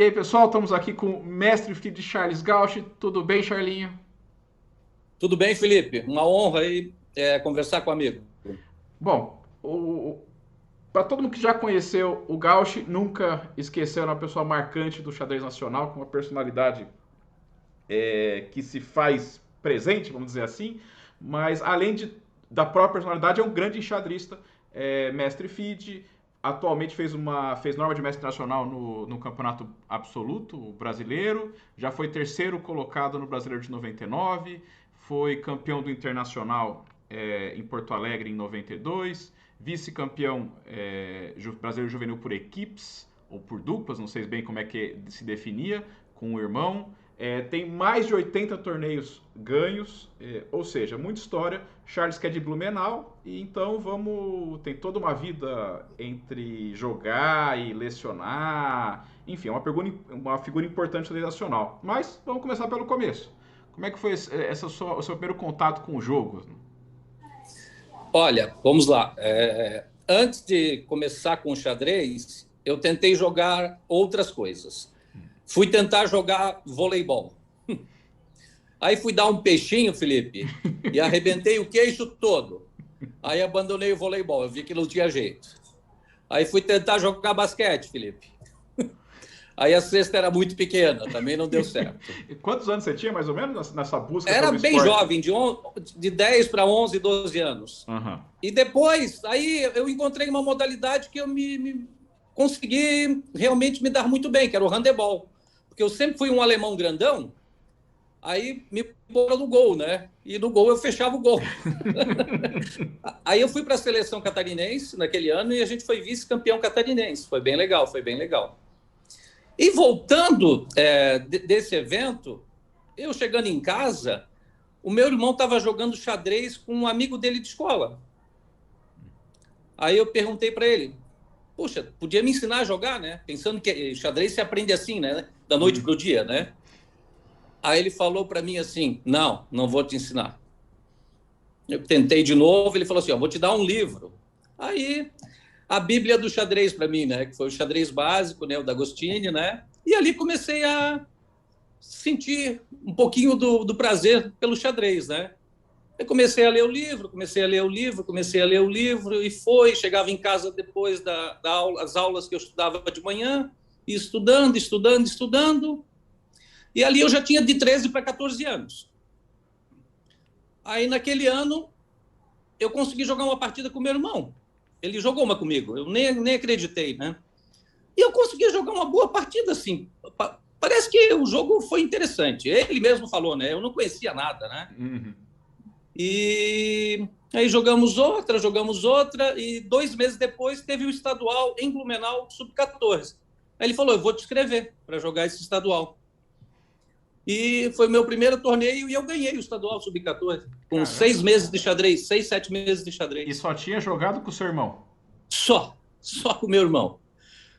aí, pessoal, estamos aqui com o mestre de Charles Gauch. Tudo bem, Charlinho? Tudo bem, Felipe? Uma honra aí conversar com o amigo. Bom, para todo mundo que já conheceu o Gauch, nunca esqueceu uma pessoa marcante do xadrez nacional, com uma personalidade que se faz presente, vamos dizer assim, mas da própria personalidade, é um grande enxadrista, mestre FIDE, atualmente fez norma de mestre nacional no campeonato absoluto brasileiro, já foi terceiro colocado no Brasileiro de 99, foi campeão do Internacional em Porto Alegre em 92, vice-campeão brasileiro juvenil por equipes, ou por duplas, não sei bem como é que se definia, com o irmão. Tem mais de 80 torneios ganhos, ou seja, muita história. Charles que é de Blumenau, e então tem toda uma vida entre jogar e lecionar. Enfim, é uma figura importante da nacional. Mas vamos começar pelo começo. Como é que foi o seu primeiro contato com o jogo? Olha, vamos lá. Antes de começar com o xadrez, eu tentei jogar outras coisas. Fui tentar jogar voleibol. Aí fui dar um peixinho, Felipe, e arrebentei o queixo todo. Aí abandonei o voleibol, eu vi que não tinha jeito. Aí fui tentar jogar basquete, Felipe. Aí a cesta era muito pequena, também não deu certo. Quantos anos você tinha, mais ou menos, nessa busca Era pelo bem esporte? jovem, de 10 para 11, 12 anos. Uhum. E depois, aí eu encontrei uma modalidade que eu consegui realmente me dar muito bem, que era o handebol. Porque eu sempre fui um alemão grandão, aí me pôr no gol, né? E no gol eu fechava o gol. Aí eu fui para a seleção catarinense naquele ano e a gente foi vice-campeão catarinense. Foi bem legal, foi bem legal. E voltando desse evento, eu chegando em casa, o meu irmão estava jogando xadrez com um amigo dele de escola. Aí eu perguntei para ele, poxa, podia me ensinar a jogar, né? Pensando que xadrez se aprende assim, né? Da noite para o dia, né? Aí ele falou para mim assim, não vou te ensinar. Eu tentei de novo, ele falou assim, vou te dar um livro. Aí a Bíblia do xadrez para mim, né? Que foi o xadrez básico, né? O da Agostini, né? E ali comecei a sentir um pouquinho do prazer pelo xadrez, né? Eu comecei a ler o livro, e chegava em casa depois das aulas que eu estudava de manhã, e estudando. E ali eu já tinha de 13 para 14 anos. Aí, naquele ano, eu consegui jogar uma partida com meu irmão. Ele jogou uma comigo, eu nem acreditei, né? E eu consegui jogar uma boa partida, assim. Parece que o jogo foi interessante. Ele mesmo falou, né? Eu não conhecia nada, né? Uhum. E aí jogamos outra, e 2 meses depois teve o estadual em Blumenau, sub-14. Aí ele falou, eu vou te inscrever para jogar esse estadual. E foi meu primeiro torneio e eu ganhei o estadual sub-14, com 6 meses de xadrez, 6, 7 meses de xadrez. E só tinha jogado com o seu irmão? Só com o meu irmão.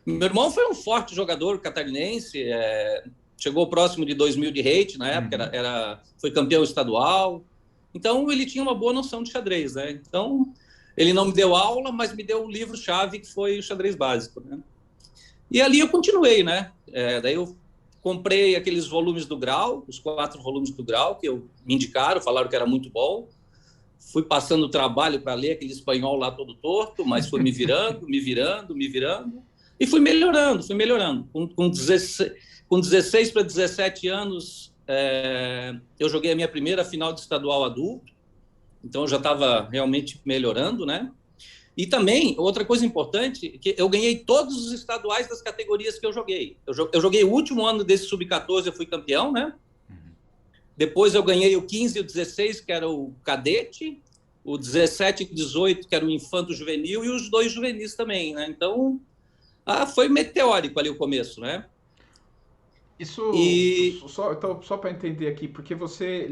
Meu irmão foi um forte jogador catarinense, chegou próximo de 2.000 de rate na época, foi campeão estadual. Então, ele tinha uma boa noção de xadrez, né? Então, ele não me deu aula, mas me deu o livro-chave, que foi o xadrez básico, né? E ali eu continuei, né? Daí eu comprei aqueles volumes do Grau, os 4 volumes do Grau, que me indicaram, falaram que era muito bom. Fui passando o trabalho para ler aquele espanhol lá todo torto, mas fui me virando. E fui melhorando. Com 16 para 17 anos, eu joguei a minha primeira final de estadual adulto, então eu já estava realmente melhorando, né? E também, outra coisa importante, que eu ganhei todos os estaduais das categorias que eu joguei. Eu joguei o último ano desse sub-14, eu fui campeão, né? Depois eu ganhei o 15 e o 16, que era o cadete, o 17 e 18, que era o infanto juvenil, e os 2 juvenis também, né? Então, foi meteórico ali o começo, né? Só para entender aqui, porque você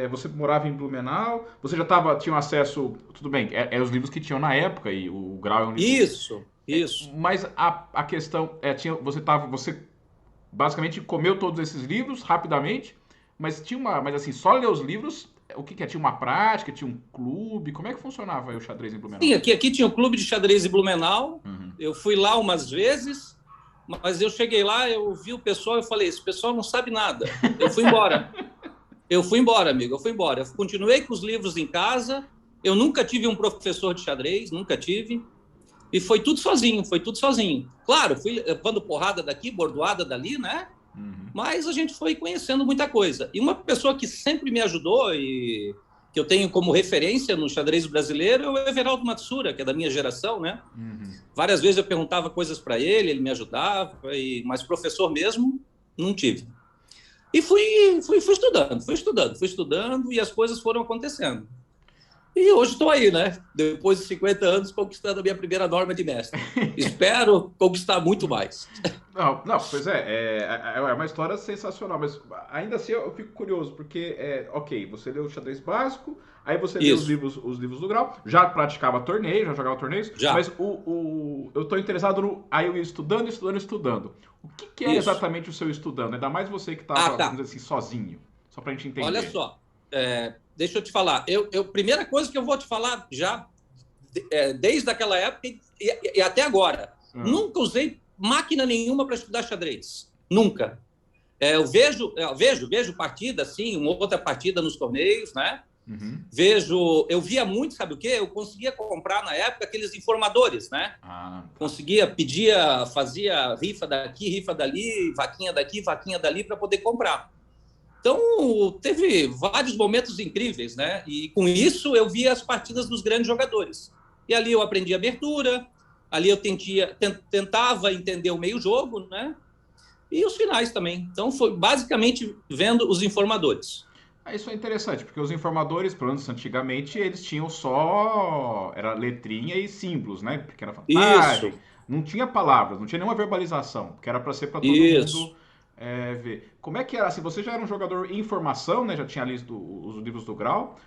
você morava em Blumenau, você tinha um acesso, tudo bem, os livros que tinham na época, e o Grau é um livro... Isso. Mas a questão você basicamente comeu todos esses livros rapidamente, mas assim, só ler os livros, o que é? Tinha uma prática, tinha um clube, como é que funcionava aí o xadrez em Blumenau? Sim, aqui tinha o clube de xadrez em Blumenau, eu fui lá umas vezes, Mas eu cheguei lá, eu vi o pessoal e falei, esse pessoal não sabe nada. Eu fui embora. Eu fui embora, amigo, eu fui embora. Eu continuei com os livros em casa, eu nunca tive um professor de xadrez, nunca tive. E foi tudo sozinho, foi tudo sozinho. Claro, fui levando porrada daqui, bordoada dali, né? Uhum. Mas a gente foi conhecendo muita coisa. E uma pessoa que sempre me ajudou e que eu tenho como referência no xadrez brasileiro é o Everaldo Matsura, que é da minha geração, né? Uhum. Várias vezes eu perguntava coisas para ele me ajudava, mas professor mesmo não tive. E fui estudando e as coisas foram acontecendo. E hoje estou aí, né? Depois de 50 anos, conquistando a minha primeira norma de mestre. Espero conquistar muito mais. Não, pois é uma história sensacional, mas ainda assim eu fico curioso, porque, ok, você leu o xadrez básico, aí você leu Isso, os livros do Grau, já praticava torneio, já jogava torneios, já, mas eu estou interessado no. Aí eu ia estudando. O que era isso. exatamente o seu estudando? Ainda mais você que Ah, estava, vamos tá. dizer assim, sozinho, só pra gente Olha entender. só, deixa eu te falar. Primeira coisa que eu vou te falar já, desde aquela época e até agora, Ah, nunca usei máquina nenhuma para estudar xadrez. Nunca. Eu vejo partida, assim, uma outra partida nos torneios, né? uhum. Eu via muito, sabe o quê? Eu conseguia comprar na época aqueles informadores, né? Ah, tá. Conseguia, fazia rifa daqui, rifa dali, vaquinha daqui, vaquinha dali para poder comprar. Então, teve vários momentos incríveis, né? E com isso eu via as partidas dos grandes jogadores. E ali eu aprendi abertura, ali eu tentava entender o meio-jogo, né? E os finais também. Então, foi basicamente vendo os informadores. Isso é interessante, porque os informadores, pelo menos antigamente, eles tinham só. Era letrinha e símbolos, né? Pequena vantagem. Isso, Não tinha palavras, não tinha nenhuma verbalização, porque era para ser para todo isso. mundo ver. Como é que era? Assim, você já era um jogador em formação, né? Já tinha lido os livros do Grau.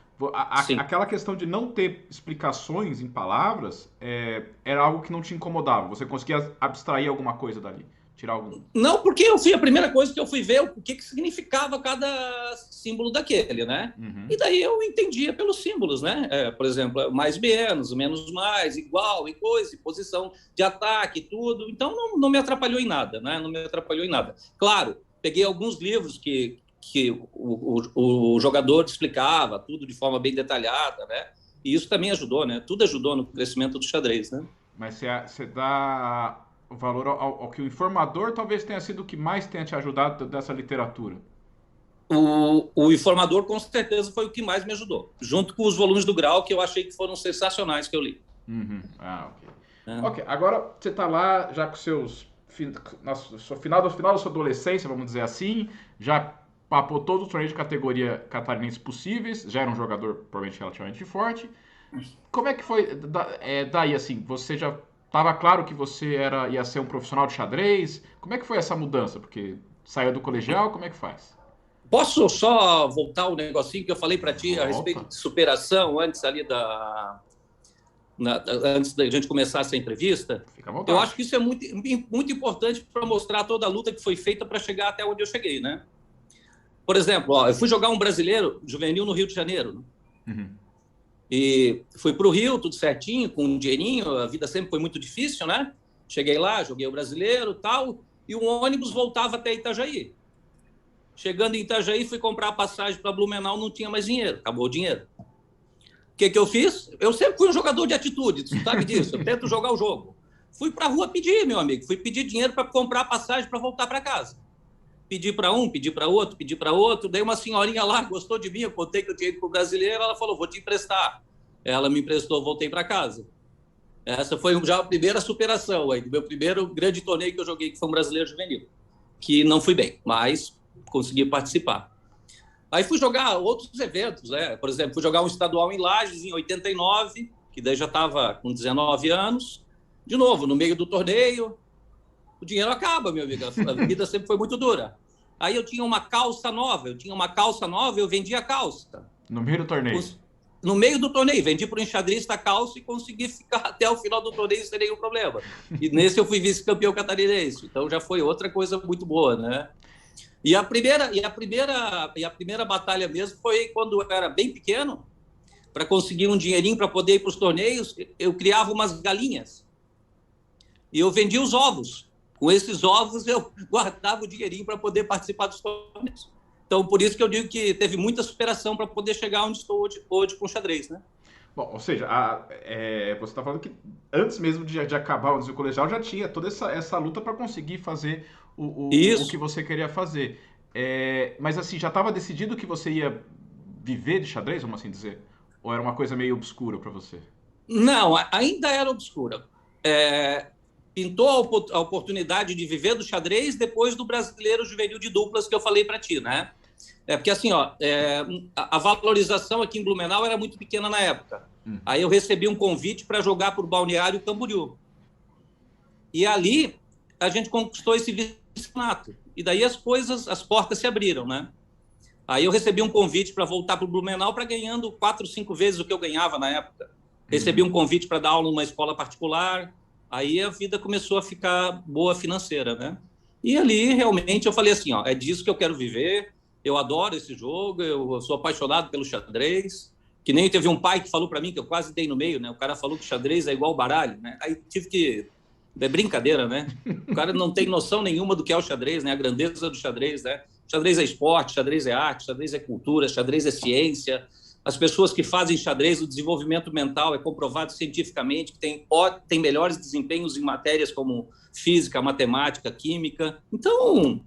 Sim. Aquela questão de não ter explicações em palavras era algo que não te incomodava. Você conseguia abstrair alguma coisa dali, tirar algum. Não, porque a primeira coisa que eu fui ver o que significava cada símbolo daquele, né? Uhum. E daí eu entendia pelos símbolos, né? Por exemplo, mais menos mais, igual, e coisa, e posição de ataque, tudo. Então não me atrapalhou em nada, né? Não me atrapalhou em nada. Claro, peguei alguns livros que o jogador explicava tudo de forma bem detalhada, né? E isso também ajudou, né? Tudo ajudou no crescimento do xadrez, né? Mas você dá o valor ao que o informador talvez tenha sido o que mais tenha te ajudado dessa literatura. O informador, com certeza, foi o que mais me ajudou, junto com os volumes do Grau, que eu achei que foram sensacionais que eu li. Uhum. Ah, ok. Né? Ok, agora você está lá já com seus. Final da sua adolescência, vamos dizer assim, já papou todos os torneios de categoria catarinense possíveis, já era um jogador provavelmente relativamente forte. Como é que foi daí assim? Você já estava claro que você ia ser um profissional de xadrez? Como é que foi essa mudança? Porque saiu do colegial, como é que faz? Posso só voltar o negocinho que eu falei para ti a respeito Volta. de superação antes ali antes da gente começar essa entrevista? Fica à Eu vontade. acho que isso é muito, muito importante para mostrar toda a luta que foi feita para chegar até onde eu cheguei, né? Por exemplo, eu fui jogar um brasileiro juvenil no Rio de Janeiro, né? Uhum. E fui para o Rio, tudo certinho, com um dinheirinho, a vida sempre foi muito difícil, né? Cheguei lá, joguei o brasileiro tal, e o ônibus voltava até Itajaí. Chegando em Itajaí, fui comprar a passagem para Blumenau, não tinha mais dinheiro, acabou o dinheiro. O que eu fiz? Eu sempre fui um jogador de atitude, tu sabe disso, eu tento jogar o jogo. Fui para a rua pedir, meu amigo, fui pedir dinheiro para comprar a passagem para voltar para casa. Pedi para um, pedi para outro, daí uma senhorinha lá gostou de mim, eu contei que eu tinha ido para o brasileiro, ela falou, vou te emprestar. Ela me emprestou, voltei para casa. Essa foi já a primeira superação aí, do meu primeiro grande torneio que eu joguei, que foi um brasileiro juvenil, que não fui bem, mas consegui participar. Aí fui jogar outros eventos, né? Por exemplo, fui jogar um estadual em Lages em 89, que daí já estava com 19 anos. De novo, no meio do torneio, o dinheiro acaba, meu amigo. A vida sempre foi muito dura. Aí eu tinha uma calça nova, eu vendia a calça. No meio do torneio. No meio do torneio, vendi para o enxadrista a calça e consegui ficar até o final do torneio sem nenhum problema. E nesse eu fui vice-campeão catarinense. Então já foi outra coisa muito boa, né? E a primeira batalha mesmo foi quando eu era bem pequeno, para conseguir um dinheirinho para poder ir para os torneios, eu criava umas galinhas. E eu vendia os ovos. Com esses ovos, eu guardava o dinheirinho para poder participar dos torneios. Então, por isso que eu digo que teve muita superação para poder chegar onde estou hoje com o xadrez, né? Bom, ou seja, você está falando que antes mesmo de acabar o colegial já tinha toda essa luta para conseguir fazer o que Isso. você queria fazer. Mas assim, já estava decidido que você ia viver de xadrez, vamos assim dizer? Ou era uma coisa meio obscura para você? Não, ainda era obscura. Pintou a oportunidade de viver do xadrez depois do Brasileiro Juvenil de Duplas que eu falei para ti, né? Porque assim, ó, a valorização aqui em Blumenau era muito pequena na época. Aí eu recebi um convite para jogar por Balneário Camboriú. E ali a gente conquistou esse vice-campeonato. E daí as portas se abriram, né? Aí eu recebi um convite para voltar para o Blumenau para ganhando 4, 5 vezes o que eu ganhava na época. Recebi um convite para dar aula numa escola particular. Aí a vida começou a ficar boa financeira, né? E ali realmente eu falei assim, ó, é disso que eu quero viver. Eu adoro esse jogo, eu sou apaixonado pelo xadrez. Que nem teve um pai que falou para mim, que eu quase dei no meio, né? O cara falou que xadrez é igual baralho, né? Aí tive que... É brincadeira, né? O cara não tem noção nenhuma do que é o xadrez, né? A grandeza do xadrez, né? Xadrez é esporte, xadrez é arte, xadrez é cultura, xadrez é ciência. As pessoas que fazem xadrez, o desenvolvimento mental é comprovado cientificamente que tem melhores desempenhos em matérias como física, matemática, química. Então,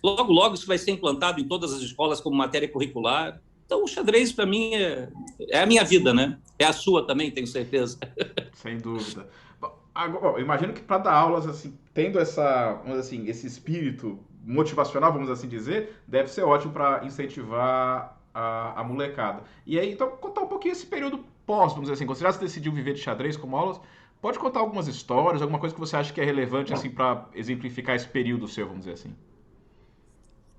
logo, logo isso vai ser implantado em todas as escolas como matéria curricular. Então, o xadrez, para mim, é a minha vida, né? É a sua também, tenho certeza. Sem dúvida. Agora, eu imagino que para dar aulas, assim, tendo esse espírito motivacional, vamos assim dizer, deve ser ótimo para incentivar a molecada. E aí, então, contar um pouquinho esse período pós, vamos dizer assim, quando você já se decidiu viver de xadrez como aulas, pode contar algumas histórias, alguma coisa que você acha que é relevante, assim, para exemplificar esse período seu, vamos dizer assim?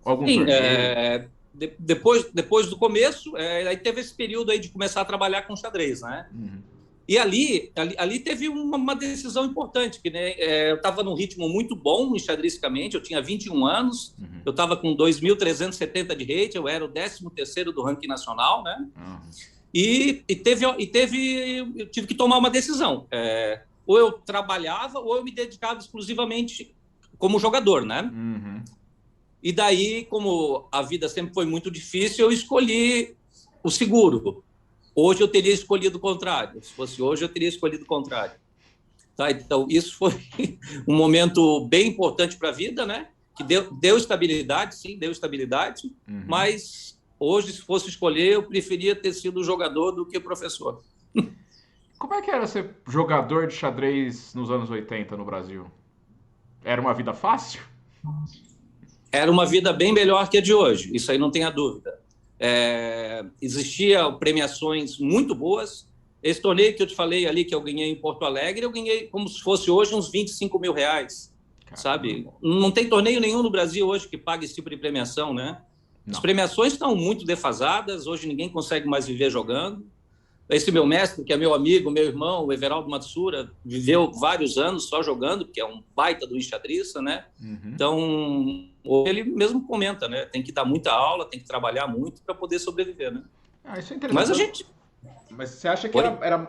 Algum Sim, torneio? depois do começo, aí teve esse período aí de começar a trabalhar com xadrez, né? E ali teve uma decisão importante, que né, eu estava num ritmo muito bom enxadristicamente, eu tinha 21 anos, eu estava com 2.370 de rate, eu era o 13º do ranking nacional, né? Eu tive que tomar uma decisão. Ou eu trabalhava, ou eu me dedicava exclusivamente como jogador, né? E daí, como a vida sempre foi muito difícil, eu escolhi o seguro. Hoje eu teria escolhido o contrário. Se fosse hoje, eu teria escolhido o contrário. Tá? Então, isso foi um momento bem importante para a vida, né? Que deu estabilidade, sim, deu estabilidade. Mas hoje, se fosse escolher, eu preferia ter sido jogador do que professor. Como é que era ser jogador de xadrez nos anos 80 no Brasil? Era uma vida fácil? Era uma vida bem melhor que a de hoje, isso aí não tenha dúvida. Existia premiações muito boas. Esse torneio que eu te falei ali, que eu ganhei em Porto Alegre, eu ganhei como se fosse hoje uns 25 mil reais, sabe? Não tem torneio nenhum no Brasil hoje que pague esse tipo de premiação, né? Não. As premiações estão muito defasadas, hoje ninguém consegue mais viver jogando. Esse meu mestre, que é meu amigo, meu irmão, o Everaldo Matsura, viveu vários anos só jogando, porque é um baita do enxadrista, né? Então, ele mesmo comenta, né? Tem que dar muita aula, tem que trabalhar muito para poder sobreviver, né? Isso é interessante. Mas você acha que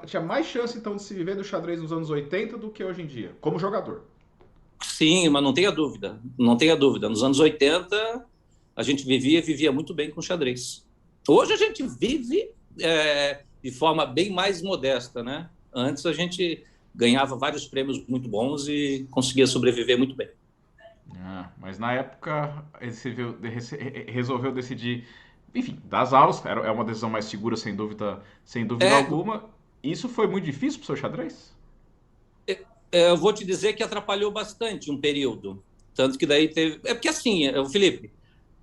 tinha mais chance, então, de se viver do xadrez nos anos 80 do que hoje em dia, como jogador? Sim, mas não tenha dúvida. Não tenha dúvida. Nos anos 80, a gente vivia muito bem com xadrez. Hoje a gente vive de forma bem mais modesta, né? Antes a gente ganhava vários prêmios muito bons e conseguia sobreviver muito bem. Mas na época resolveu decidir, enfim, das aulas, é uma decisão mais segura, sem dúvida alguma. Isso foi muito difícil para o seu xadrez? Eu vou te dizer que atrapalhou bastante um período. Tanto que daí teve... porque assim, Felipe,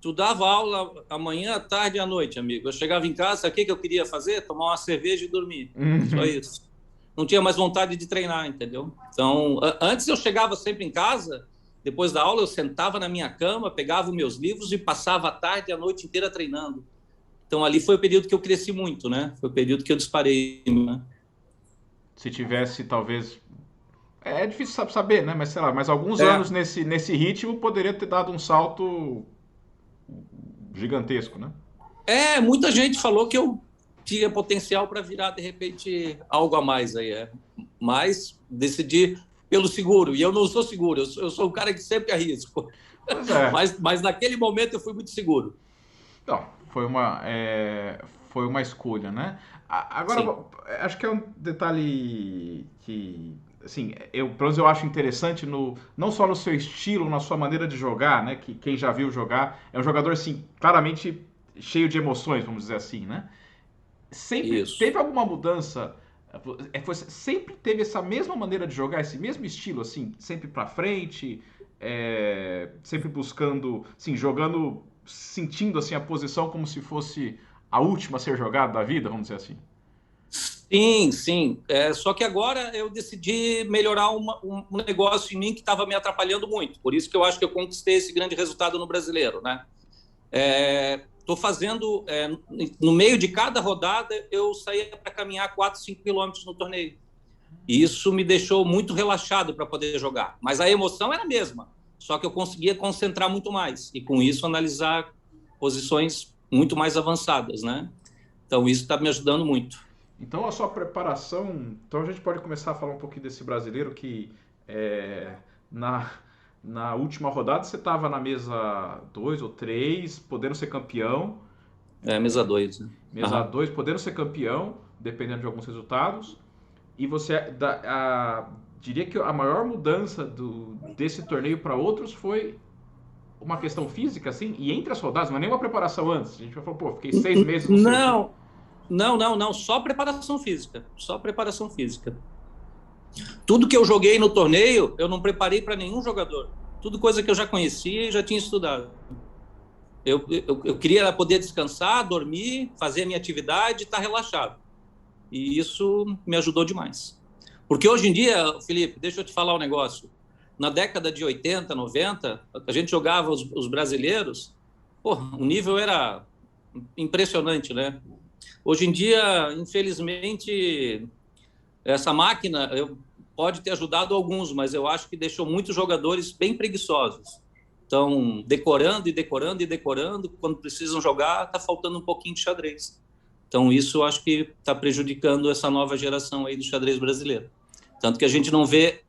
tu dava aula amanhã, à tarde e à noite, amigo. Eu chegava em casa, o que eu queria fazer? Tomar uma cerveja e dormir. Só isso. Não tinha mais vontade de treinar, entendeu? Então, antes eu chegava sempre em casa, depois da aula eu sentava na minha cama, pegava os meus livros e passava a tarde e a noite inteira treinando. Então, ali foi o período que eu cresci muito, né? Foi o período que eu disparei, né? Se tivesse, talvez... É difícil saber, né? Mas, sei lá, alguns anos nesse ritmo poderia ter dado um salto gigantesco, né? Muita gente falou que eu tinha potencial para virar, de repente, algo a mais aí. Mas decidi pelo seguro, e eu não sou seguro, eu sou um cara que sempre arrisco. Pois é. Mas naquele momento eu fui muito seguro. Então, foi uma escolha, né? Agora, Sim, acho que é um detalhe que, assim, pelo menos eu acho interessante não só no seu estilo, na sua maneira de jogar, né? Que quem já viu jogar é um jogador, assim, claramente cheio de emoções, vamos dizer assim, né? Sempre isso. teve alguma mudança? Sempre teve essa mesma maneira de jogar, esse mesmo estilo, assim, sempre pra frente, sempre buscando, assim, jogando, sentindo assim a posição como se fosse a última a ser jogada da vida, vamos dizer assim. Sim, sim. Só que agora eu decidi melhorar um negócio em mim que estava me atrapalhando muito. Por isso que eu acho que eu conquistei esse grande resultado no Brasileiro, né? Estou fazendo, no meio de cada rodada, eu saía para caminhar 4, 5 quilômetros no torneio. E isso me deixou muito relaxado para poder jogar. Mas a emoção era a mesma, só que eu conseguia concentrar muito mais e, com isso, analisar posições muito mais avançadas, né? Então, isso está me ajudando muito. Então a sua preparação, então a gente pode começar a falar um pouquinho desse brasileiro que é, na, na última rodada você estava na mesa 2 ou 3 podendo ser campeão, Mesa 2, né? mesa Aham. 2 podendo ser campeão, dependendo de alguns resultados. E você diria que a maior mudança desse torneio para outros foi uma questão física, assim, e entre as rodadas, não é nem uma preparação antes. A gente vai falar, pô, fiquei 6 meses não sei o quê. Não, não, só preparação física, só preparação física. Tudo que eu joguei no torneio, eu não preparei para nenhum jogador. Tudo coisa que eu já conhecia e já tinha estudado. Eu queria poder descansar, dormir, fazer a minha atividade e estar relaxado. E isso me ajudou demais. Porque hoje em dia, Felipe, deixa eu te falar um negócio. Na década de 80, 90, a gente jogava os brasileiros, pô, o nível era impressionante, né? Hoje em dia, infelizmente, essa máquina pode ter ajudado alguns, mas eu acho que deixou muitos jogadores bem preguiçosos. Estão decorando e decorando e decorando. Quando precisam jogar, está faltando um pouquinho de xadrez. Então, isso eu acho que está prejudicando essa nova geração aí do xadrez brasileiro. Tanto que a gente não vê,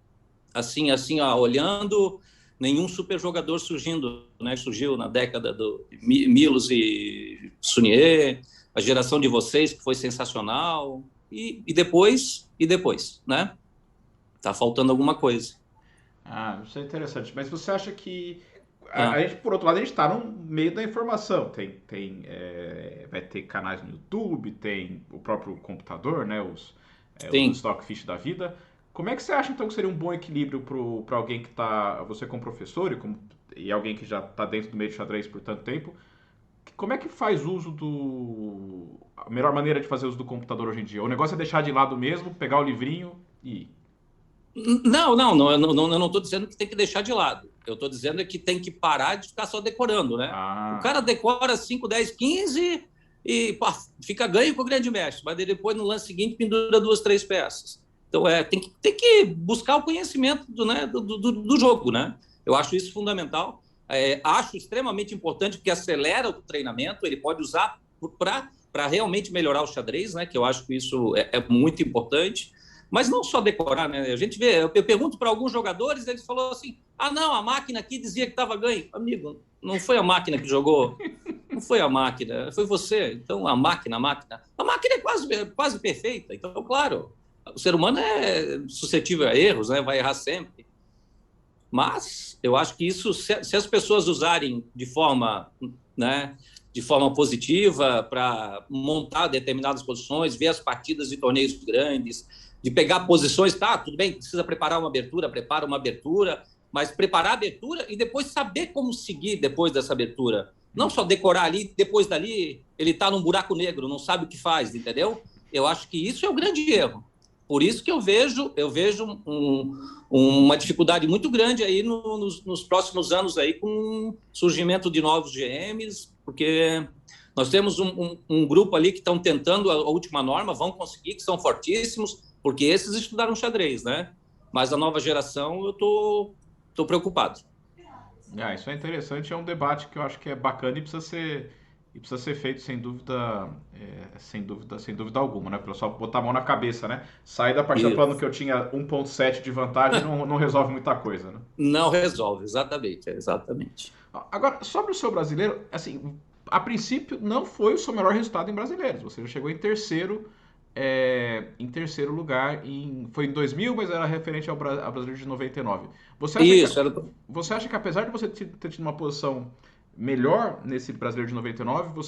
ó, olhando, nenhum super jogador surgindo, né? Surgiu na década do Milos e Sunier, a geração de vocês, que foi sensacional, e depois, né? Tá faltando alguma coisa. Ah, isso é interessante. Mas você acha que a Ah, gente, por outro lado, a gente está no meio da informação. Vai ter canais no YouTube, tem o próprio computador, né? Os sim. Stockfish da vida. Como é que você acha então que seria um bom equilíbrio para alguém que está, você como professor e alguém que já está dentro do meio de xadrez por tanto tempo? Como é que faz uso a melhor maneira de fazer uso do computador hoje em dia? O negócio é deixar de lado mesmo, pegar o livrinho e. Eu não estou dizendo que tem que deixar de lado. Eu estou dizendo que tem que parar de ficar só decorando, né? O Ah, cara decora 5, 10, 15 e pá, fica ganho com o grande mestre, mas depois no lance seguinte pendura 2, 3 peças. Então tem que buscar o conhecimento do jogo, né? Eu acho isso fundamental. Acho extremamente importante porque acelera o treinamento, ele pode usar para realmente melhorar o xadrez, né? Que eu acho que isso é muito importante. Mas não só decorar, né? A gente vê, eu pergunto para alguns jogadores, eles falaram assim: ah, não, a máquina aqui dizia que estava ganho. Amigo, não foi a máquina que jogou, não foi a máquina, foi você. Então, a máquina é quase perfeita. Então, claro, o ser humano é suscetível a erros, né? Vai errar sempre. Mas eu acho que isso, se as pessoas usarem né, de forma positiva para montar determinadas posições, ver as partidas de torneios grandes, de pegar posições, tá, tudo bem, precisa preparar uma abertura, prepara uma abertura, mas preparar a abertura e depois saber como seguir depois dessa abertura. Não só decorar ali, depois dali ele está num buraco negro, não sabe o que faz, entendeu? Eu acho que isso é o grande erro. Por isso que eu vejo uma dificuldade muito grande aí nos próximos anos aí com o surgimento de novos GMs, porque nós temos um grupo ali que estão tentando a última norma, vão conseguir, que são fortíssimos, porque esses estudaram xadrez, né? Mas a nova geração eu tô preocupado. isso é interessante, é um debate que eu acho que é bacana e precisa ser E precisa ser feito sem dúvida alguma, né? Para só botar a mão na cabeça, né? Sair da partida falando Isso. que eu tinha 1,7 de vantagem não resolve muita coisa, né? Não resolve, exatamente, exatamente. Agora, sobre o seu brasileiro, assim, a princípio não foi o seu melhor resultado em brasileiros. Você já chegou em terceiro lugar, foi em 2000, mas era referente ao brasileiro de 99. Você acha que, Isso, era. você acha que apesar de você ter tido uma posição melhor nesse brasileiro de 99,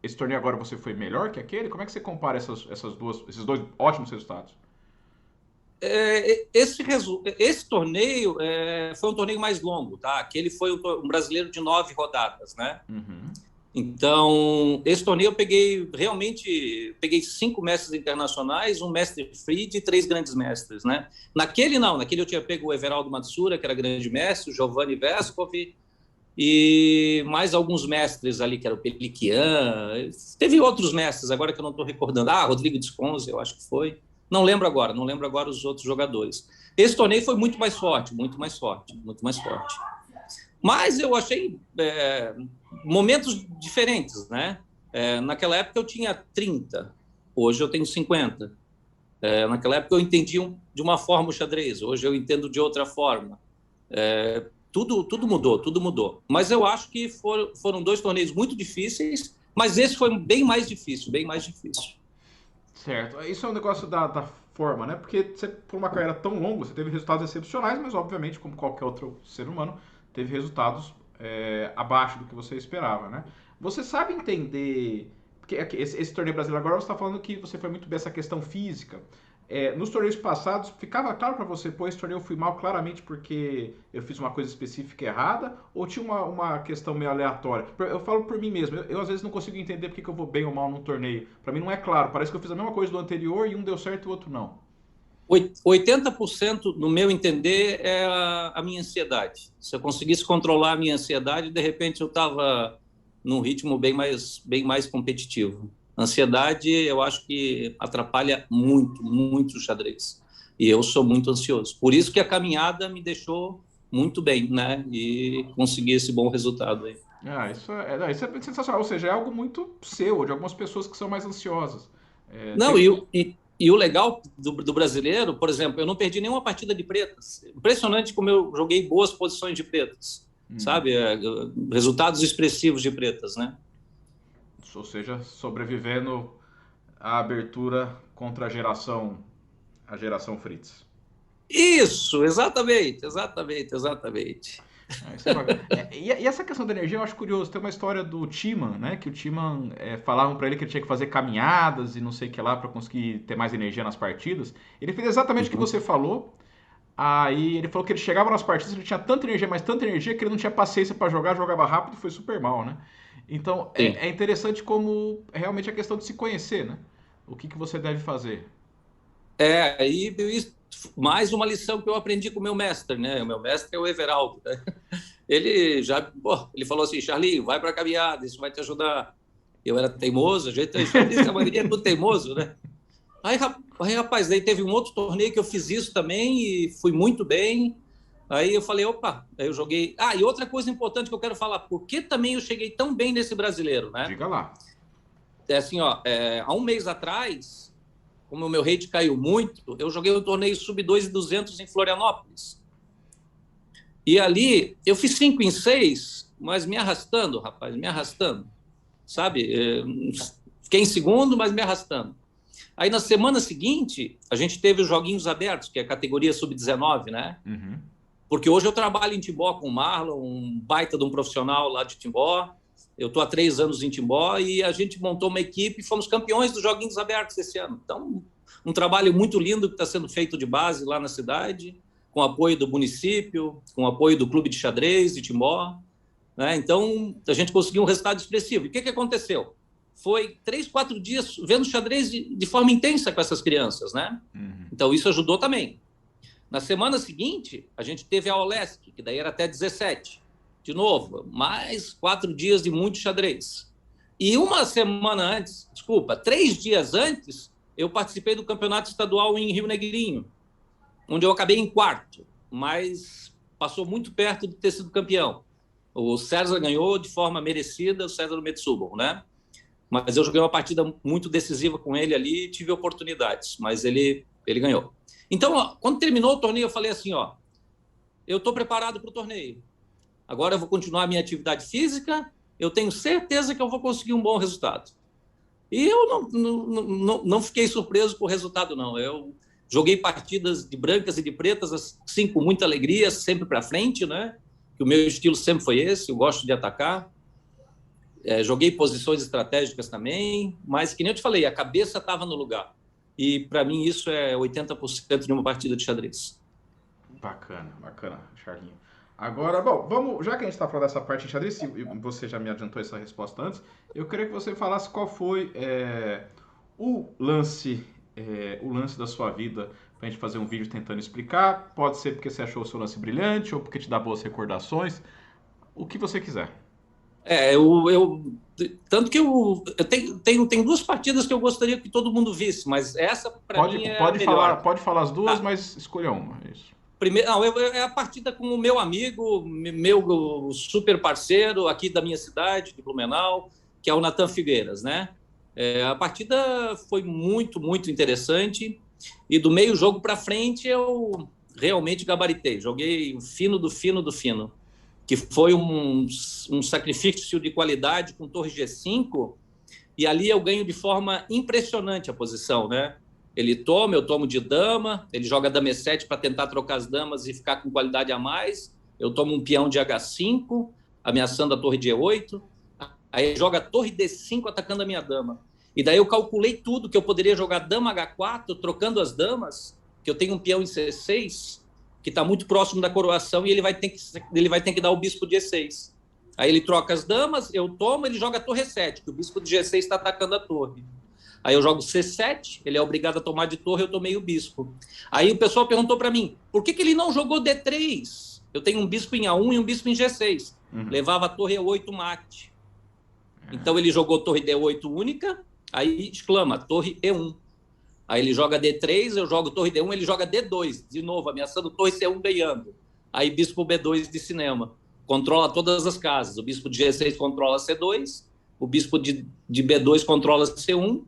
esse torneio agora você foi melhor que aquele? Como é que você compara esses dois ótimos resultados? Esse torneio foi um torneio mais longo, tá? Aquele foi um brasileiro de 9 rodadas, né? Uhum. Então, esse torneio eu peguei 5 mestres internacionais, um mestre free e 3 grandes mestres, né? Naquele não, naquele eu tinha pego o Everaldo Matsura, que era grande mestre, o Giovanni Vescov e mais alguns mestres ali, que era o Peliquian. Teve outros mestres, agora que eu não estou recordando. Rodrigo Desconze, eu acho que foi. Não lembro agora os outros jogadores. Esse torneio foi muito mais forte, muito mais forte, muito mais forte. Mas eu achei momentos diferentes, né? Naquela época eu tinha 30, hoje eu tenho 50. Naquela época eu entendia de uma forma o xadrez, hoje eu entendo de outra forma. Tudo mudou, tudo mudou. Mas eu acho que foram 2 torneios muito difíceis, mas esse foi bem mais difícil, bem mais difícil. Certo. Isso é um negócio da forma, né? Porque você, por uma carreira tão longa, você teve resultados excepcionais, mas obviamente, como qualquer outro ser humano, teve resultados abaixo do que você esperava, né? Você sabe entender. Porque esse torneio brasileiro agora você está falando que você foi muito bem essa questão física. Nos torneios passados, ficava claro para você, pô, esse torneio eu fui mal claramente porque eu fiz uma coisa específica errada, ou tinha uma questão meio aleatória? Eu falo por mim mesmo, eu às vezes não consigo entender porque que eu vou bem ou mal num torneio. Para mim não é claro, parece que eu fiz a mesma coisa do anterior e um deu certo e o outro não. 80%, no meu entender, é a minha ansiedade. Se eu conseguisse controlar a minha ansiedade, de repente eu estava num ritmo bem mais competitivo. Ansiedade, eu acho que atrapalha muito, muito o xadrez. E eu sou muito ansioso. Por isso que a caminhada me deixou muito bem, né? E consegui esse bom resultado aí. Isso é sensacional, ou seja, é algo muito seu, de algumas pessoas que são mais ansiosas. Não, e o legal do brasileiro, por exemplo, eu não perdi nenhuma partida de pretas. Impressionante como eu joguei boas posições de pretas, sabe? Resultados expressivos de pretas, né? Ou seja, sobrevivendo à abertura contra a geração Fritz. Isso, exatamente, exatamente, exatamente. Isso é bacana. E essa questão da energia eu acho curioso. Tem uma história do Timan, né? Que o Timan falavam pra ele que ele tinha que fazer caminhadas e não sei o que lá pra conseguir ter mais energia nas partidas. Ele fez exatamente o que você falou. Aí ele falou que ele chegava nas partidas, ele tinha tanta energia, mas tanta energia que ele não tinha paciência pra jogar, jogava rápido e foi super mal, né? Então Sim. é interessante como realmente a questão de se conhecer, né? O que você deve fazer. Aí mais uma lição que eu aprendi com o meu mestre, né? O meu mestre é o Everaldo, né? Ele falou assim, Charlinho, vai para a caminhada, isso vai te ajudar. Eu era teimoso, a gente já disse que a maioria é tudo teimoso, né? Aí, rapaz, daí teve um outro torneio que eu fiz isso também e fui muito bem. Aí eu falei, opa, aí eu joguei. E outra coisa importante que eu quero falar, por que também eu cheguei tão bem nesse brasileiro, né? Diga lá. É assim, há um mês atrás, como o meu rate caiu muito, eu joguei o torneio Sub-2 e 200 em Florianópolis. E ali, eu fiz 5 em 6, mas me arrastando, rapaz, me arrastando, sabe? Fiquei em segundo, mas me arrastando. Aí, na semana seguinte, a gente teve os Joguinhos Abertos, que é a categoria Sub-19, né? Uhum. Porque hoje eu trabalho em Timbó com o Marlon, um baita de um profissional lá de Timbó. Eu estou há 3 anos em Timbó e a gente montou uma equipe e fomos campeões dos Joguinhos Abertos esse ano. Então, um trabalho muito lindo que está sendo feito de base lá na cidade, com apoio do município, com apoio do Clube de Xadrez de Timbó, né? Então, a gente conseguiu um resultado expressivo. E o que aconteceu? Foi 3, 4 dias vendo xadrez de forma intensa com essas crianças, né? Uhum. Então, isso ajudou também. Na semana seguinte, a gente teve a OLESC, que daí era até 17. De novo, mais 4 dias de muito xadrez. E 3 dias antes, eu participei do campeonato estadual em Rio Negrinho, onde eu acabei em 4º, mas passou muito perto de ter sido campeão. O César ganhou de forma merecida, o César Metsubo, né? Mas eu joguei uma partida muito decisiva com ele ali e tive oportunidades, mas ele ganhou. Então, ó, quando terminou o torneio, eu falei assim, ó, eu estou preparado para o torneio. Agora eu vou continuar a minha atividade física, eu tenho certeza que eu vou conseguir um bom resultado. E eu não fiquei surpreso com o resultado, não. Eu joguei partidas de brancas e de pretas, assim, com muita alegria, sempre para frente, né? Que o meu estilo sempre foi esse, eu gosto de atacar. Joguei posições estratégicas também, mas, que nem eu te falei, a cabeça estava no lugar. E, para mim, isso é 80% de uma partida de xadrez. Bacana, bacana, Charlinho. Agora, bom, vamos, já que a gente está falando dessa parte de xadrez, e você já me adiantou essa resposta antes, eu queria que você falasse qual foi o lance da sua vida, para a gente fazer um vídeo tentando explicar. Pode ser porque você achou o seu lance brilhante, ou porque te dá boas recordações, o que você quiser. Tanto que eu tenho duas partidas que eu gostaria que todo mundo visse, mas essa, para mim, é a melhor. Pode falar as duas, mas escolha uma. Isso. Primeiro, não, é a partida com o meu amigo, meu super parceiro aqui da minha cidade, de Blumenau, que é o Natan Figueiras, né? A partida foi muito, muito interessante e do meio jogo para frente eu realmente gabaritei. Joguei fino do fino do fino, que foi um sacrifício de qualidade com torre G5 e ali eu ganho de forma impressionante a posição, né? Ele toma, eu tomo de dama, ele joga dama E7 para tentar trocar as damas e ficar com qualidade a mais, eu tomo um peão de H5, ameaçando a torre de E8, aí ele joga a torre D5 atacando a minha dama. E daí eu calculei tudo, que eu poderia jogar dama H4, trocando as damas, que eu tenho um peão em C6, que está muito próximo da coroação, e ele vai ter que dar o bispo de E6. Aí ele troca as damas, eu tomo, ele joga a torre E7, que o bispo de G6 está atacando a torre. Aí eu jogo C7, ele é obrigado a tomar de torre, eu tomei o bispo. Aí o pessoal perguntou para mim, por que ele não jogou D3? Eu tenho um bispo em A1 e um bispo em G6. Levava a torre E8 mate. Então ele jogou torre D8 única, aí exclama, torre E1. Aí ele joga D3, eu jogo torre D1, ele joga D2, de novo, ameaçando torre C1 ganhando. Aí bispo B2 de cinema. Controla todas as casas. O bispo de G6 controla C2, o bispo de B2 controla C1,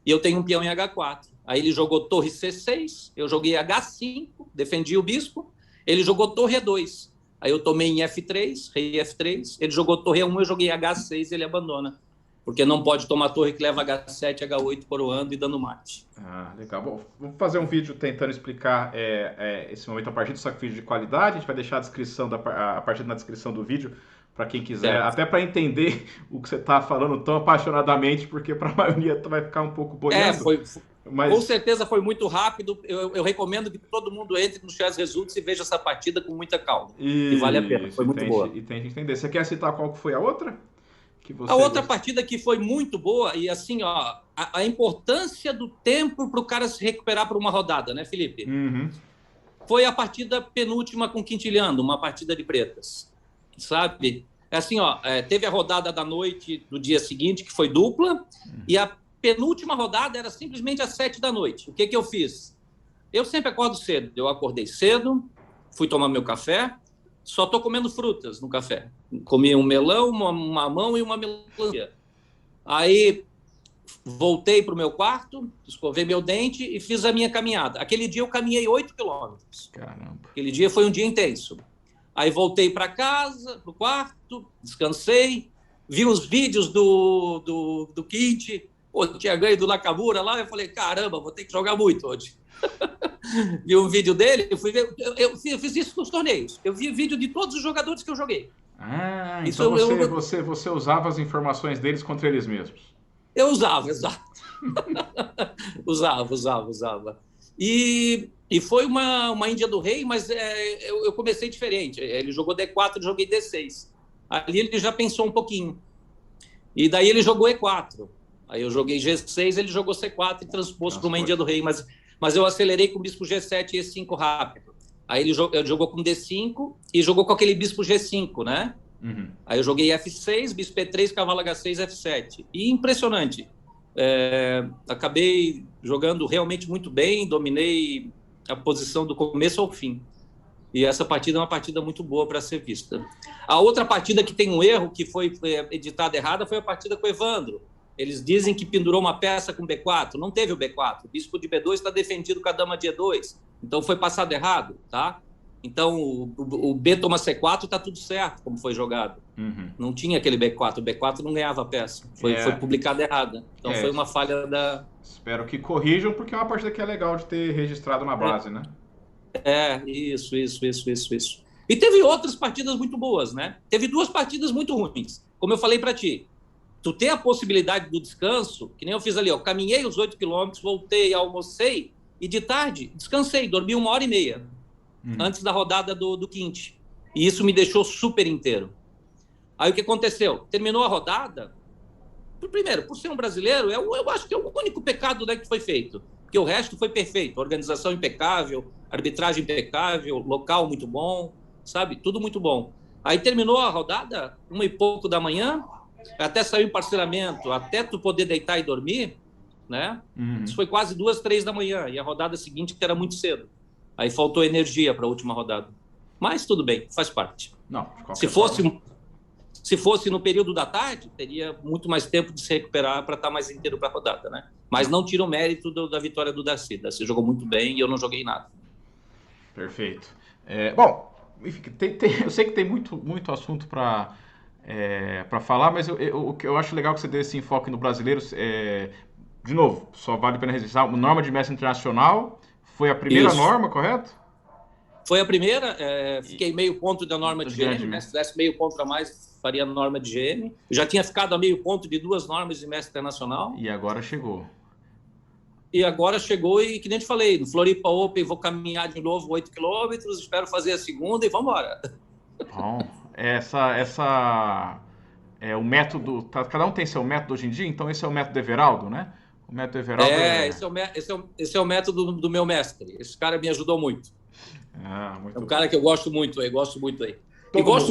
e eu tenho um peão em H4. Aí ele jogou torre C6, eu joguei H5, defendi o bispo, ele jogou torre E2. Aí eu tomei em F3, rei F3, ele jogou torre E1, eu joguei H6, ele abandona. Porque não pode tomar torre que leva H7, H8 coroando e dando mate. Legal. Bom, vou fazer um vídeo tentando explicar esse momento a partir do sacrifício de qualidade. A gente vai deixar a partida na descrição do vídeo para quem quiser, certo. Até para entender o que você está falando tão apaixonadamente, porque para a maioria vai ficar um pouco boiando. Com certeza foi muito rápido. Eu recomendo que todo mundo entre no Chess Results e veja essa partida com muita calma. E vale a pena, foi muito boa. E tem que entender. Você quer citar qual foi a outra? A outra partida que foi muito boa, e assim, ó, a importância do tempo para o cara se recuperar por uma rodada, né, Felipe? Foi a partida penúltima com Quintiliano, uma partida de pretas, sabe? Assim, ó, teve a rodada da noite do dia seguinte, que foi dupla, e a penúltima rodada era simplesmente às 7 da noite. O que eu fiz? Eu sempre acordo cedo. Eu acordei cedo, fui tomar meu café, só estou comendo frutas no café. Comi um melão, uma mamão e uma melancia. Aí voltei para o meu quarto, escovei meu dente e fiz a minha caminhada. Aquele dia eu caminhei 8 quilômetros. Caramba. Aquele dia foi um dia intenso. Aí voltei para casa, para o quarto, descansei, vi os vídeos do Kit. Pô, tinha ganho do Nakamura lá, eu falei, caramba, vou ter que jogar muito hoje. Vi um vídeo dele, eu fiz isso nos torneios. Eu vi vídeo de todos os jogadores que eu joguei. Então você usava as informações deles contra eles mesmos? Eu usava, exato. usava. E foi uma Índia do Rei, mas eu comecei diferente. Ele jogou D4, eu joguei D6. Ali ele já pensou um pouquinho. E daí ele jogou E4. Aí eu joguei G6, ele jogou C4 e transpôs para uma Índia do Rei, mas eu acelerei com o bispo G7 e E5 rápido. Aí ele jogou com D5 e jogou com aquele bispo G5, né? Aí eu joguei F6, bispo E3, cavalo H6, F7. E impressionante. Acabei jogando realmente muito bem, dominei a posição do começo ao fim. E essa partida é uma partida muito boa para ser vista. A outra partida que tem um erro, que foi editada errada, foi a partida com o Evandro. Eles dizem que pendurou uma peça com B4. Não teve o B4. O bispo de B2 está defendido com a dama de E2. Então foi passado errado, tá? Então o B toma C4 está tudo certo, como foi jogado. Não tinha aquele B4. O B4 não ganhava a peça. Foi publicada errada. Então foi uma falha da... Espero que corrijam, porque é uma partida que é legal de ter registrado na base, né? Isso. E teve outras partidas muito boas, né? Teve 2 partidas muito ruins. Como eu falei para ti, tu tem a possibilidade do descanso, que nem eu fiz ali, eu caminhei os 8 quilômetros, voltei, almocei, e de tarde descansei, dormi 1h30 antes da rodada do Quinte. E isso me deixou super inteiro. Aí o que aconteceu? Terminou a rodada, primeiro, por ser um brasileiro, eu acho que é o único pecado, né, que foi feito. Porque o resto foi perfeito. Organização impecável, arbitragem impecável, local muito bom, sabe? Tudo muito bom. Aí terminou a rodada, 1 e pouco da manhã, até sair o parcelamento, até tu poder deitar e dormir, né? Isso foi quase 2, 3 da manhã. E a rodada seguinte, que era muito cedo. Aí faltou energia para a última rodada. Mas tudo bem, faz parte. Não, se fosse no período da tarde, teria muito mais tempo de se recuperar para estar mais inteiro para a rodada, né? Mas não tira o mérito da vitória do Darcy. Darcy jogou muito bem e eu não joguei nada. Perfeito. Bom, enfim, eu sei que tem muito assunto para falar, mas o que eu acho legal que você dê esse enfoque no brasileiro, de novo, só vale a pena registrar, uma norma de mestre internacional, foi a primeira norma, correto? Foi a primeira, fiquei meio ponto da norma de GM, né? Se tivesse meio ponto a mais, faria a norma de GM. Eu já tinha ficado a meio ponto de 2 normas de mestre internacional. E agora chegou. E, que nem te falei, no Floripa Open vou caminhar de novo 8 quilômetros, espero fazer a segunda e vamos embora. Bom, o método, cada um tem seu método hoje em dia, então esse é o método Everaldo, né? O método Everaldo esse é o método do meu mestre. Esse cara me ajudou muito. Muito é um cara que eu gosto muito aí.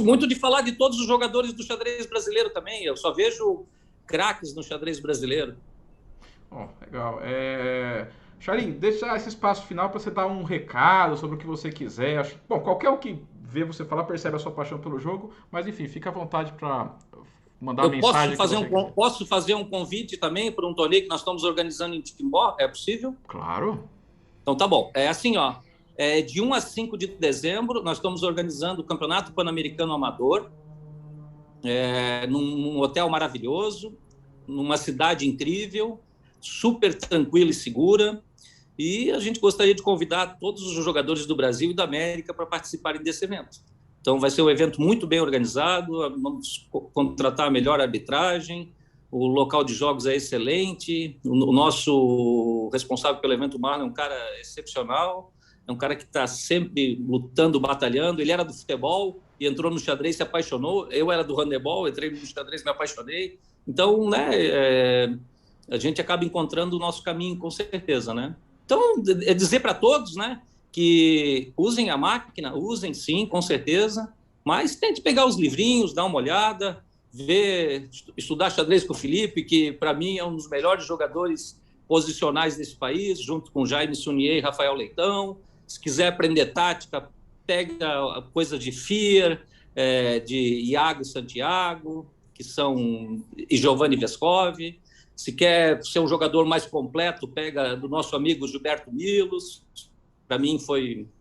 Muito de falar de todos os jogadores do xadrez brasileiro também. Eu só vejo craques no xadrez brasileiro. Legal. Charim, deixa esse espaço final para você dar um recado sobre o que você quiser. Bom, qualquer um que vê você falar percebe a sua paixão pelo jogo, mas enfim, fica à vontade para mandar uma mensagem. Posso fazer um convite também para um torneio que nós estamos organizando em Timbó? É possível? Claro. Então tá bom. É assim, ó. De 1 a 5 de dezembro, nós estamos organizando o Campeonato Pan-Americano Amador, num hotel maravilhoso, numa cidade incrível, super tranquila e segura, e a gente gostaria de convidar todos os jogadores do Brasil e da América para participarem desse evento. Então vai ser um evento muito bem organizado, vamos contratar a melhor arbitragem, o local de jogos é excelente, o nosso responsável pelo evento, Marlon, é um cara excepcional, é um cara que está sempre lutando, batalhando. Ele era do futebol e entrou no xadrez, se apaixonou. Eu era do handebol, entrei no xadrez, me apaixonei. Então, né, a gente acaba encontrando o nosso caminho, com certeza, né? Então, é dizer para todos, né, que usem a máquina, usem sim, com certeza, mas tente pegar os livrinhos, dar uma olhada, estudar xadrez com o Felipe, que para mim é um dos melhores jogadores posicionais desse país, junto com Jaime Sunier e Rafael Leitão. Se quiser aprender tática, pega coisa de Fier, de Iago Santiago, e Giovanni Vescov. Se quer ser um jogador mais completo, pega do nosso amigo Gilberto Milos. Para mim,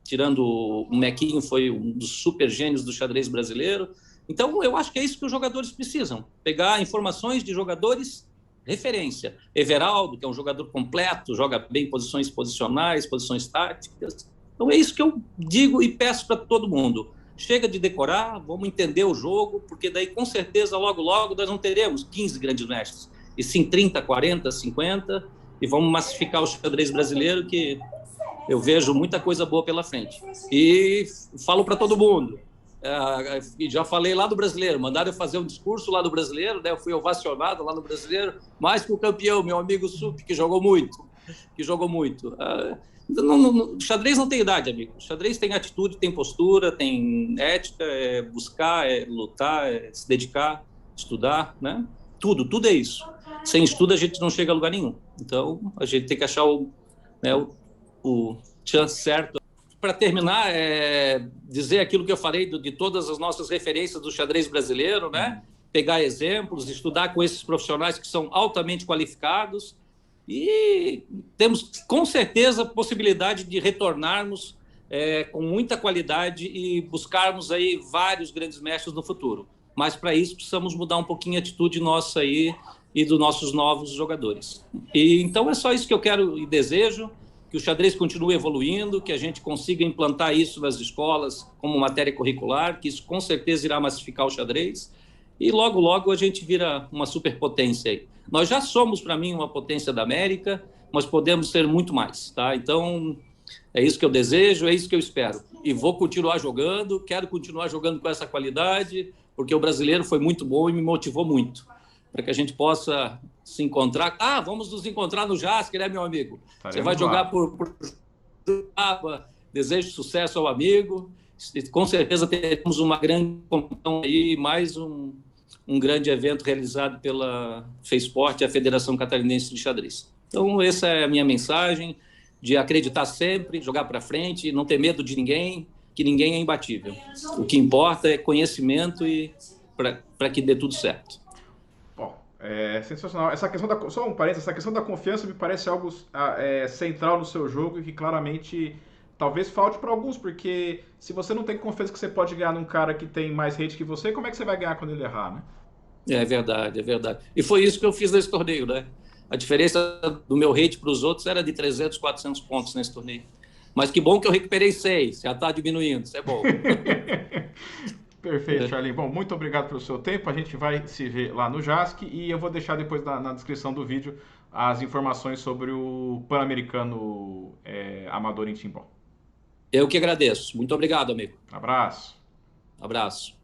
tirando o Mequinho, foi um dos super gênios do xadrez brasileiro. Então, eu acho que é isso que os jogadores precisam, pegar informações de jogadores referência. Everaldo, que é um jogador completo, joga bem posições posicionais, posições táticas. Então é isso que eu digo e peço para todo mundo. Chega de decorar, vamos entender o jogo, porque daí com certeza logo nós não teremos 15 grandes mestres, e sim 30, 40, 50, e vamos massificar o xadrez brasileiro, que eu vejo muita coisa boa pela frente. E falo para todo mundo, já falei lá do Brasileiro, mandaram eu fazer um discurso lá do Brasileiro, né? Eu fui ovacionado lá no Brasileiro, mais que o campeão, meu amigo Sup, que jogou muito. Xadrez não tem idade, amigo. Xadrez tem atitude, tem postura, tem ética, buscar, lutar, se dedicar, estudar, né? Tudo é isso. Sem estudo a gente não chega a lugar nenhum. Então a gente tem que achar o chance certo. para terminar, dizer aquilo que eu falei de todas as nossas referências do xadrez brasileiro, né? Pegar exemplos, estudar com esses profissionais que são altamente qualificados e temos, com certeza, a possibilidade de retornarmos com muita qualidade e buscarmos aí vários grandes mestres no futuro. Mas, para isso, precisamos mudar um pouquinho a atitude nossa aí e dos nossos novos jogadores. E, então, é só isso que eu quero e desejo, que o xadrez continue evoluindo, que a gente consiga implantar isso nas escolas como matéria curricular, que isso com certeza irá massificar o xadrez, e logo, logo a gente vira uma superpotência aí. Nós já somos, para mim, uma potência da América, mas podemos ser muito mais, tá? Então, é isso que eu desejo, é isso que eu espero. E vou continuar jogando, quero continuar jogando com essa qualidade, porque o brasileiro foi muito bom e me motivou muito, para que a gente possa se encontrar. Vamos nos encontrar no JASC, né, meu amigo? Você vai jogar por desejo sucesso ao amigo. Com certeza teremos uma grande competição aí, mais um grande evento realizado pela FESPORT e a Federação Catarinense de Xadrez. Então, essa é a minha mensagem, de acreditar sempre, jogar para frente, não ter medo de ninguém, que ninguém é imbatível. O que importa é conhecimento e para que dê tudo certo. Bom, é sensacional. Essa questão só um parênteses, essa questão da confiança me parece algo central no seu jogo e que claramente talvez falte para alguns, porque se você não tem confiança que você pode ganhar num cara que tem mais hate que você, como é que você vai ganhar quando ele errar, né? É verdade, é verdade. E foi isso que eu fiz nesse torneio, né? A diferença do meu rate para os outros era de 300, 400 pontos nesse torneio. Mas que bom que eu recuperei 6, já está diminuindo, isso é bom. Perfeito, Charlie. Bom, muito obrigado pelo seu tempo. A gente vai se ver lá no JASC e eu vou deixar depois na descrição do vídeo as informações sobre o Pan-Americano Amador em Timbó. Eu que agradeço. Muito obrigado, amigo. Abraço. Abraço.